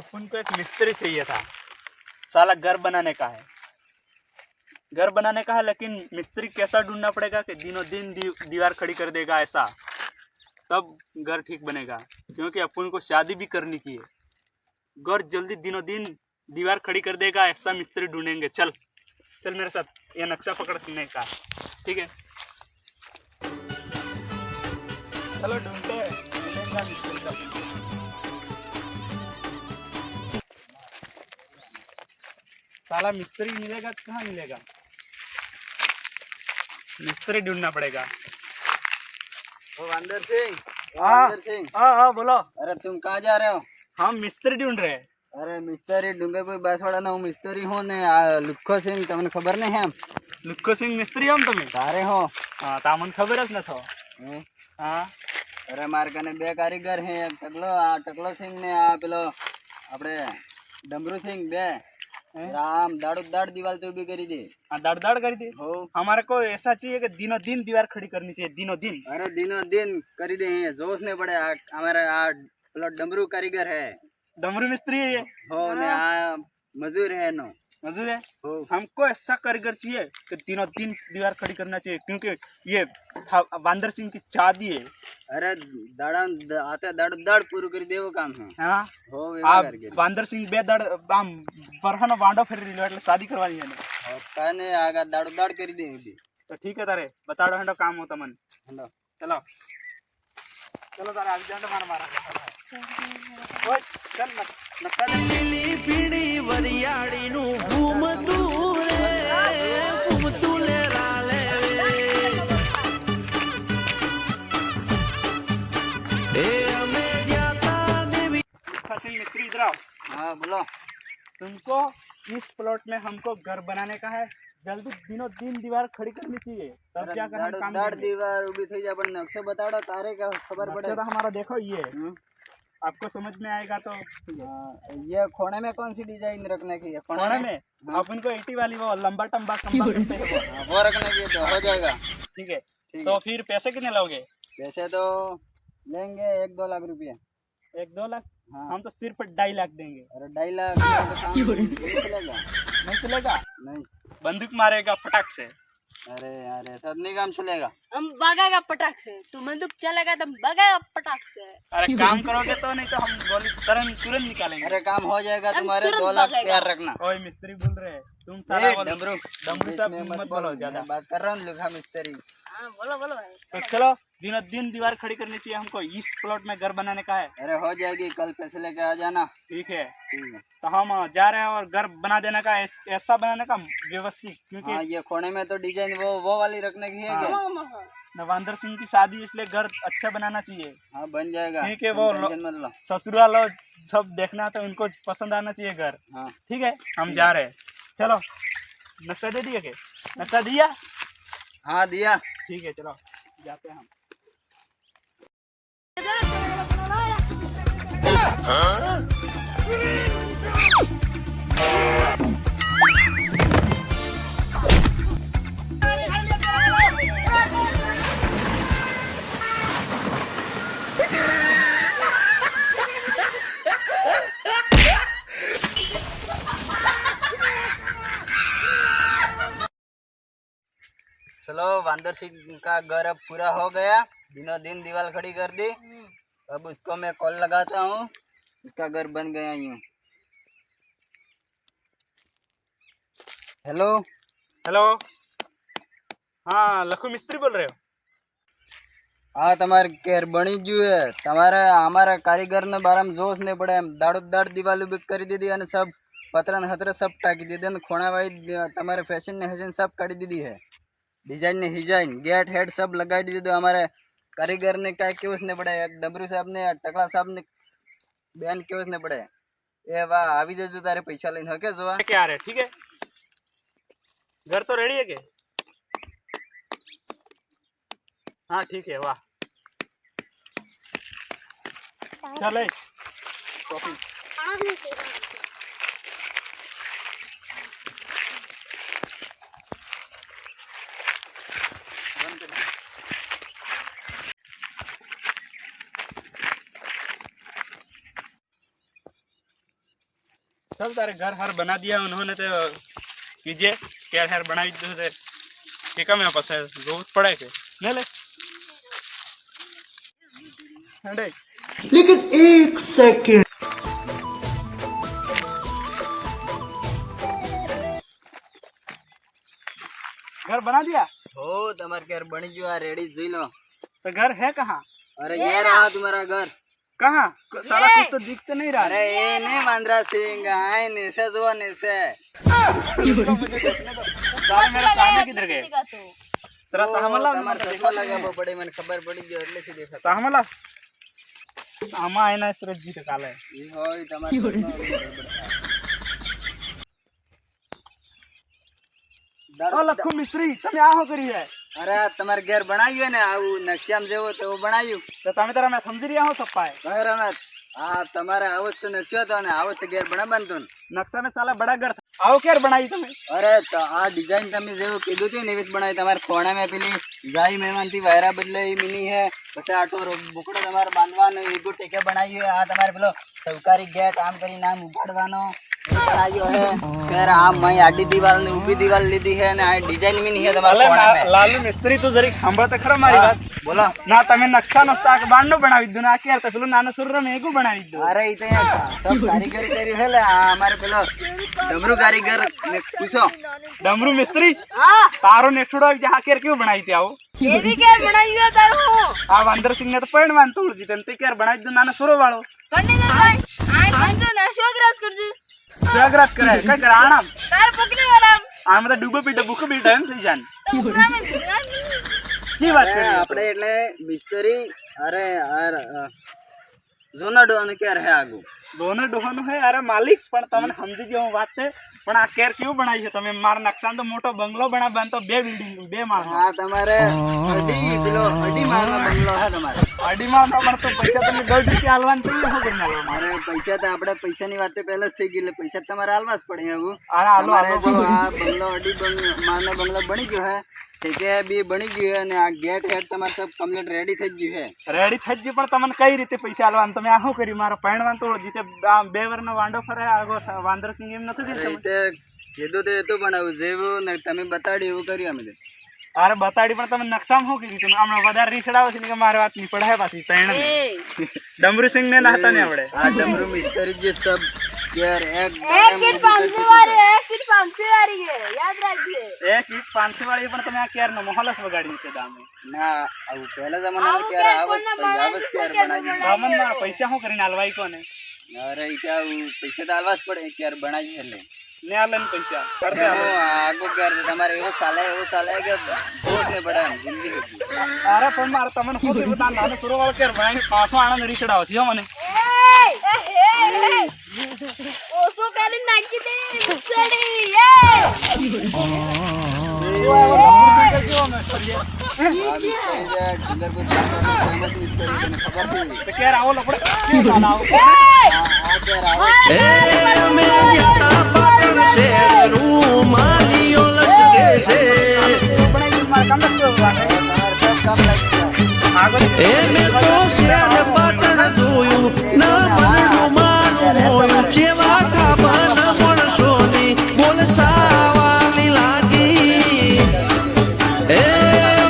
अपन को एक मिस्त्री चाहिए था। साला घर बनाने का है, घर बनाने का है, लेकिन मिस्त्री कैसा ढूंढना पड़ेगा कि दिनों दिन दीवार खड़ी कर देगा, ऐसा तब घर ठीक बनेगा। क्योंकि अपन को शादी भी करनी की है। घर जल्दी दिनों दिन दीवार खड़ी कर देगा ऐसा मिस्त्री ढूंढेंगे। चल चल मेरे साथ, ये नक्शा पकड़ने का, ठीक है? चलो ढूंढते हैं, मिलेगा मिस्त्री का। साला मिस्त्री मिलेगा, कहाँ मिलेगा? मिस्त्री ढूंढना पड़ेगा। ओ वांदर सिंह, हाँ बोलो। अरे तुम कहाँ जा रहे हो? हम मिस्त्री ढूंढ रहे हैं। अरे मिस्त्री ढूंढे कोई बांसवाड़ा ना, હું મિસ્ત્રી હું ને લુખ્ખો સિંહ, તમને ખબર નહીં એમ? લુખ્ખો સિંહ મિસ્ત્રી આમ તમે? તારે હો? હા, તમને ખબર જ નતો? હા, અરે મારે કને બે કારીગર હે, એક ટકલો સિંહ ને આ પેલો આપણે ડમरू સિંહ, બે राम दाड़ दाड़ दीवार तो भी करी दे। दाड़ दाड़ करी दे। हो, हमारे को ऐसा चाहिए कि दिनों दिन दीवार खड़ी करनी चाहिए, दिनों दिन। अरे दिनों दिन करी दे, जोश ने पड़े। हमारे पेलो डमरू कारीगर है, डमरू मिस्त्री है ये। हो ने आ मजूर है नो, मजूर है। हो। हमको ऐसा कारीगर चाहिए कि दिनों दिन दीवार खड़ी करना चाहिए, क्योंकि ये वांदर सिंह की शादी है। अरे दाड़ा आते दाड़ दाड़ पूरी कर दे वो काम है। हाँ, हो आप वांदर सिंह बे दाड़ आम परहन वांडो फिर એટલે शादी करवानी है ने। और काने आगा दाड़ दाड़ कर दे भी। तो ठीक है तारे, बताड़ो हंडो काम होता मन। हंडो चलो चलो तारे आगे जांडो मार मारा। ओए चल नक्शा લીલી પીળી વરિયાળીનું ઘૂમતું રે ઘૂમતું લેરાલે એ અમે જાતા દેવી। सिंह मिस्त्री इधर आओ। हाँ बोलो। तुमको इस प्लॉट में हमको घर बनाने का है, जल्दी दिनों दिन दीवार खड़ी करनी चाहिए, तब जाकर हम काम दाड़ करेंगे। दीवार उभी થઈ જાય, પણ નકશો બતાડો तारे का खबर पड़े। नक्शा तो हमारा देखो ये, आपको समझ में आएगा तो। ये खोने में कौन सी डिजाइन रखने की है? कोने में अपन को 80 वाली वो लंबा टम्बा खंबा करते हैं वो। वो रखने की तो हो जाएगा। ठीक है, ठीक तो है। फिर पैसे कितने लोगे? पैसे तो लेंगे 1-2 लाख रुपया। 1-2 लाख? हाँ। हम तो सिर्फ 2.5 लाख देंगे। अरे 2.5 लाख में तो काम नहीं चलेगा। नहीं चलेगा? नहीं। बंदूक मारेगा फटाक से। अरे यार ऐसा नहीं काम चलेगा। हम भागेगा पटाख से, तू बंदूक चलेगा तो भागेगा पटाख से। अरे काम करोगे तो, नहीं तो हम गोली तुरंत निकालेंगे। अरे काम हो जाएगा, हम तुम्हारे तुरंत 2 लाख भागेगा। तैयार रखना। ओए मिस्त्री बोल रहे हैं तुम, सारा वो डमरू डमरू सब मत बोलो ज्यादा। मैं बात कर रहा हूँ लुखा मिस्त्री। हाँ बोलो बोलो भाई। तो चलो दिनों दिन दीवार खड़ी करनी चाहिए हमको, इस प्लॉट में घर बनाने का है। अरे हो जाएगी, कल पैसे लेके आ जाना। ठीक है, ठीक है। तो हम जा रहे हैं और घर बना देने का, ऐसा बनाने का व्यवस्थित, क्योंकि हाँ ये कोने में तो डिजाइन वो वाली रखने की है हाँ। क्या? नवांदर सिंह की शादी, इसलिए घर अच्छा बनाना चाहिए। हाँ बन जाएगा। ठीक है, वो टेंशन मत लो। ससुराल और सब देखना, तो इनको पसंद आना चाहिए घर। हाँ ठीक है, हम जा रहे हैं। चलो नक्शा दे दिया, के नक्शा दिया? हाँ दिया। ठीक है, चलो जाते हैं हम। चलो वांदर सिंह का घर अब पूरा हो गया, दिनों दिन दीवार खड़ी कर दी। अब उसको मैं कॉल लगाता हूँ, उसका घर बन गया यूं। हेलो हेलो, हाँ लखू मिस्त्री बोल रहे हो? हाँ તમારે ઘેર બની ગયું है। તમારે અમારા કારીગરને બારામાં જોશ નહીં પડે એમ દાડો દાડ દિવાલ ઉભી કરી દીધી અને સબ પતરા ને હતરા સબ ટાકી દીધી અને ખૂણાવાળી તમારે ફેશન ને હશન સબ કાઢી દીધી है। डिजाइन ने डिजाइन गेट हेड सब लगाई दीधું। અમારે કારીગર ને કાંઈ કેવું જ નહીં પડે, એક ડબरू સાહેબ ને ટકલા સાહેબ ને બેન કેવું જ નહીં પડે। એ વાહ આવી જજો તારે પૈસા લઈને હકે જોવા क्या रहे? ठीक है, घर तो रेडी है के? हाँ ठीक है, वाह चल शॉपिंग। चल तारे घर हर बना दिया उन्होंने तो कीजिए क्या हर बनाई दो रे टीका मेरे पास है जरूरत पड़े के ले ले अरे लेकिन एक सेकंड घर बना दिया हो તમાર ઘર બની ગયું આ રેડી જોઈ લો तो घर है कहाँ अरे ये रहा तुम्हारा घर कहाँ साला कुछ तो दिख तो नहीं रहा अरे ये नहीं मांद्रा सिंह आए नेसे जो नेसे साला मेरे सामने किधर गए दिखा तो जरा सामला તમાર ચશ્મા લગાવવો પડે મને ખબર પડી ગયો એટલે થી દેખાતા सामला आमा है ना सूरज जी काले ઈ હોય તમાર ओ लखू मिस्त्री તમે આ હો કરી है અરે આ તમાર ઘર બનાવ્યું ને આવું નકશામ જેવો તો બનાવ્યું તો તમે તારા મેં સમજી રહ્યા હો સપ્પાએ ભાઈ રમત આ તમારે આવો તો નકશો હતો ને આવો તો ઘર બના બાંધતું નકશા में साला बड़ा घर था आओ केर बनाई તમે અરે તો આ ડિઝાઇન તમે જેવું કીધું હતું ને એવી જ બનાવી તમારે ખોણા में પેલી ગાય મહેમાનથી વાયરા બદલે એ મિની है પછી આટો બુકડો તમારે બાંધવાનો એગો ટેકે બનાવ્યું है આ તમારે પેલો સૌકારી ગેટ આમ કરી નામ ઉગાડવાનો એ બનાવ્યો है फिर આ મય આડી દીવાલ ને ઊભી દીવાલ લીધી है ને આ ડિઝાઇન મિની है તમારે ખોણા में લાલુ મિસ્ત્રી તું જરીક સાંભળ તો ખરો મારી વાત બોલો ના તમે નકશા નકશા બાંડો બનાવી દીધું ના કેર તો પેલું નાનું સુર મેં એકું બનાવી દીધું અરે ઈ તો અહીંયા सब कारीगरी કર્યું है લે આ અમારે પેલો ડમरू કારીગર ને પૂછો डमरू मिस्त्री हाँ तारो नेठुड़ो जहाँ केर क्यों बनाई थी आओ ये भी क्या बनाई है तारो आ वांदर सिंह ने तो पेड़ मान तोड़ दी तंते केर बनाई दो नाना सुरो वालो करने दे भाई आई बंदो ना शोग्रास कर दू जागृत करे काय कराणा तार पकड़े वाला आ मतलब डूबो पीटे बुक पीटे एम થઈ જાન तो पूरा में की बात અરે कर આપણે એટલે મિસ્ત્રી અરે જોના ડોન કેર હે આગુ दोनों डोहनो है अरे मालिक पण तमने समझी गयो હું વાત છે પણ આ કેર કેવું બનાવી છે તમે માર નકશામાં તો મોટો બંગલો બનાવવાનો તો બે બિલ્ડિંગ બે માળ હા તમારે અડી પેલો અડી માનો બંગલો હે તમારે અડી માં પણ તો પૈસા તમે 10 રૂપિયા આલવાન તો શું કરી નાલો અરે પૈસા તો આપણે પૈસાની વાત પહેલા જ થઈ ગઈ એટલે પૈસા તમારે આલવા જ પડે એવું અરે આલો તમારે આલો જો આ બંગલો અડી માનો બંગલો બની ગયો હે ઠીકે બી બની ગયું હે અને આ ગેટ હેડ તમારે सब કમ્પ્લીટ રેડી થઈ ગયું હે રેડી થઈ ગયું પણ તમને કઈ રીતે પૈસા આલવાન તમે આ શું કર્યું મારો પૈણવાન તો જીતે બે વરનો વાંડો ફરે આગો વાંદર સિંહ એમ નથી અરે દીધું ઈ તે કીધું તો એ તો બનાવું જેવું ને તમે બતાડ્યું એવું કર્યું અમે તો. અરે બતાડી પણ તમે નકશામાં શું કીધું તમે હમણાં વધારે રીસડાવો છે ને કે મારી વાત નહીં પડે પાછી પૈણ ડમરૂ સિંહ ને નાતા ને આવડે આ ડમरू મિસ્ત્રી જે सब यार एक किट 500 वाली है किट 500 वाली है याद रखिए એક ઈટ 500 વાળી પણ તમે આ કેર નો મોહલસ વગાડી છે દામે ના આવું પહેલા જમાનામાં ક્યારે આવસ ક્યારે બનાવી દામન માં પૈસા શું કરીને આલવાઈ કોને અરે ઈ કે આવું પૈસા તો આલવા જ પડે ક્યારે બનાવી એટલે ને આલન પૈસા કરતે આલો આગો ક્યારે તમારે એવો ચાલે કે બોટ ને પડે જિંદગી હતી અરે પણ મારે તમને શું કીધું તા નાનો સુરો વાળો કેર બનાવી પાછો આનંદ રીસડાવો છે મને ओसो करी नाकी दे मुसड़ी ए આ મિસ્ત્રી જે ડુંગરપુર ફેમસ મિસ્ત્રી તને ખબર છે તો કેર આવો લપડે કેમ ના આવો આ ક્યારે આવો એ અમે જાતા પાટણ શહેરનું માલીઓ લસકે છે બનાવી મારા કામ નતો તમારે सब કામ લાગી જાય આગળ એ મેં તો શહેર